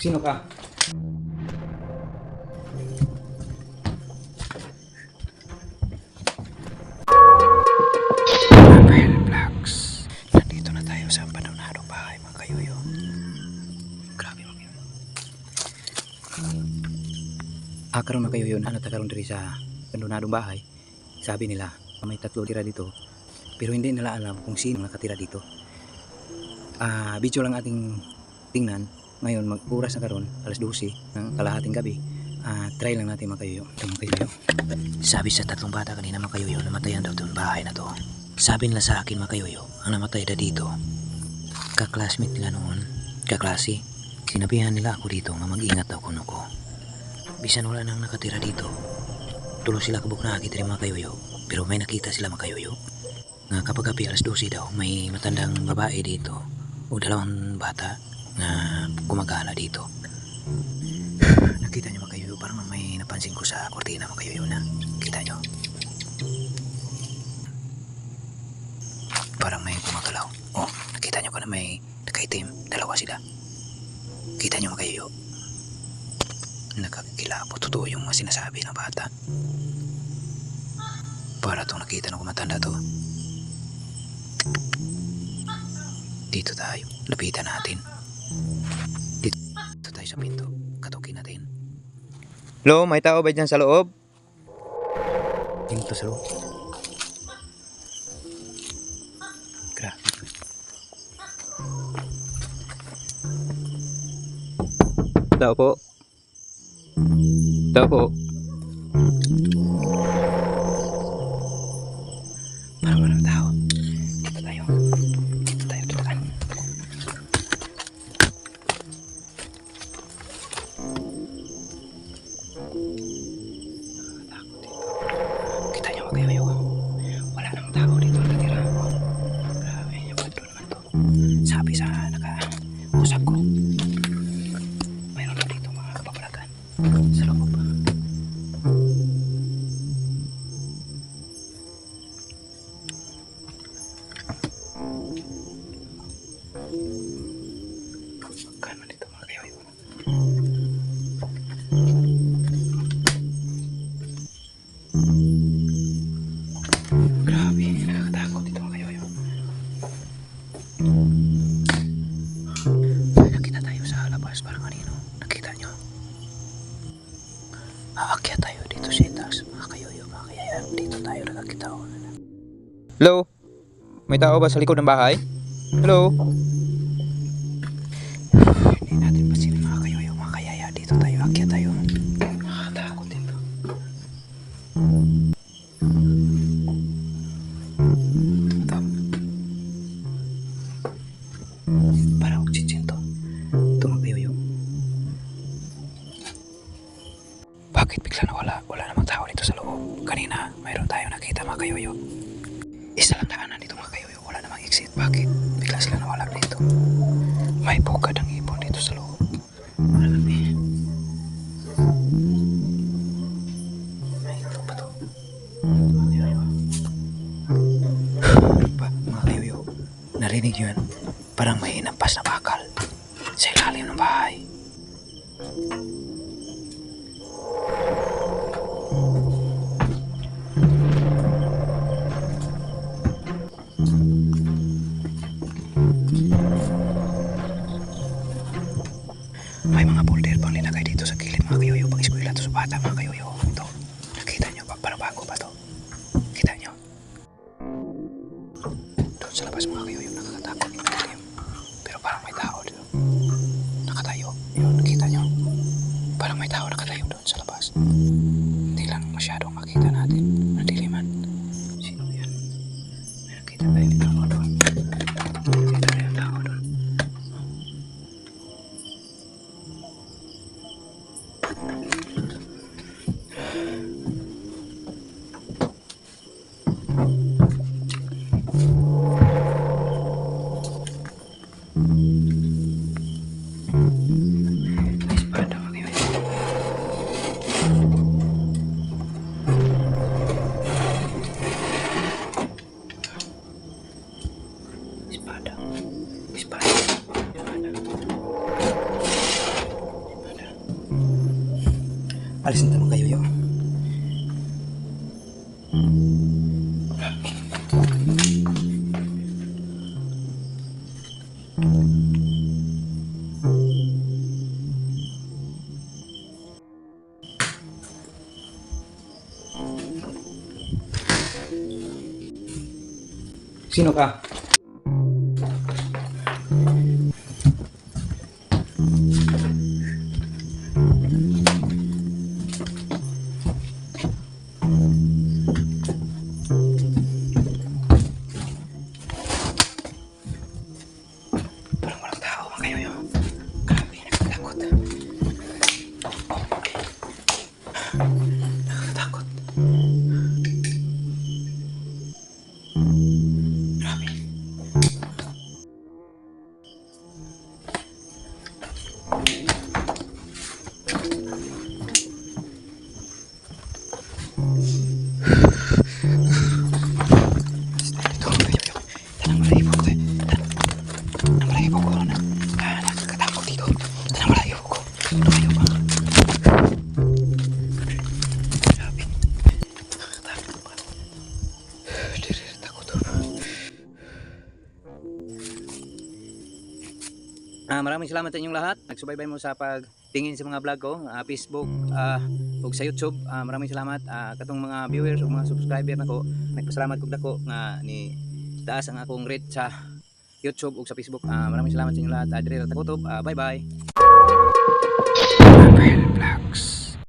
Sino ka? Rafael Vlogs. Nandito na tayo sa abandonadong bahay mga kayuyo. Grabe mga kayuyo. Karon mga kayuyo na natakaroon diri sa abandonadong bahay. Sabi nila may 3 tira dito. Pero hindi nila alam kung sino nakatira dito. Video lang ating tingnan. Ngayon mag-oras na karon, alas 12 ng kalahating gabi. Try lang natin mga kayuyo. Ito mga kayuyo. Sabi sa 3 bata kanina mga kayuyo, namatayan daw itong bahay na to. Sabi nila sa akin mga kayuyo, ang namatay na dito, kaklasmate nila noon, kaklase. Sinabihan nila ako dito nga mag-ingat daw kuno ko. Bisan wala nang nakatira dito. Tulo sila kabuk na akit rin mga kayuyo. Pero may nakita sila mga kayuyo. Nga kapag gabi alas 12 daw, may matandang babae dito o 2 bata na gumagala dito. Nakita nyo mga kayuyo, parang may napansin ko sa kortina mga kayuyo na. Kita nyo? Parang may gumagalaw. Oh, nakita nyo ko na may nakaitim. 2 sila. Kita nyo mga kayuyo? Nakakilabot. Totoo yung mga sinasabi ng bata. Para itong nakita ng kumatanda to. Dito tayo. Lapitan natin. Dito tayo sa pinto. Katukin natin. Hello, may tao ba dyan sa loob? Dito sa loob. Grabe. Tao po. Tao po. Parang walang tao. Dito tayo. Dito tayo. Dito tayo. Takot dito. Kita nyo ba kayo? Wala namang tao dito natira. Grabe. Yung kwadro naman to. Sabi sa naka-usap ko. Mayroon na dito mga kapabalatan. Sa loob. Magkano dito mga kayo? Grabe, nakakatakot dito mga kayo. Nakita tayo sa labas parang kanino. Nakita nyo? Aakyat tayo dito sa itaas mga kayo. Mga kaya dito tayo nakakita ko. Hello? May tao ba sa likod ng bahay? Hello? Hindi natin pa sila mga kayo. Mga kaya dito tayo. Aakyat tayo. Nakakatakot dito. Ito. Parang oxygen to. Ito mga kayo. Bakit bigla nawala? Wala namang tao dito sa loob. Kanina, mayroon tayo nakita mga kayo. Isa lang daanan dito mga kayo. Wala namang exit. Bakit? Bigla sila nawala dito. May bukad ang ibon dito sa loob. Marami. May ito pa to. Mga kayo. Narinig yun. Parang may inampas na bakal sa ilalim ng bahay. May mga folder pang linagay dito sa gilid mga kayoyo. Pang eskwela to sa bata mga kayoyo. Ito, nakita nyo ba? Parang bago ba to? Kita nyo? Doon sa labas mga kayoyo, nakakatakot yung madilim. Pero parang may tao dito. Nakatayo. Yun, nakita nyo? Parang may tao nakatayo doon sa labas. Hindi lang masyadong makita natin. Nadiliman. Sino yan? May nakita tayo dito mga doon. Nakita tayo yung tao doon. Espada mga kayo. Espada. Espada. Espada. Alis na mo kayo yun. Sino ka? Parang walang tao mga kayo yun. Grabe, nakatakot. Nakatakot. Grabe. Dito mga kayo yun. Tanang malayo ko. Tanang malayo ko. Nakakatakot dito. Tanang malayo ko. Malayo pa. Grabe. Nakakatakot pa. Takot. Maraming salamat sa inyong lahat. Nagsubaybay mo sa pagtingin sa mga vlog ko, Facebook, ug sa YouTube. Maraming salamat katong mga viewers ug mga subscriber nako. Nagpasalamat kog dako nga ni taas ang akong rate sa YouTube ug sa Facebook. Maraming salamat sa inyong lahat. Adri ra takutob. Bye bye. Vlogs.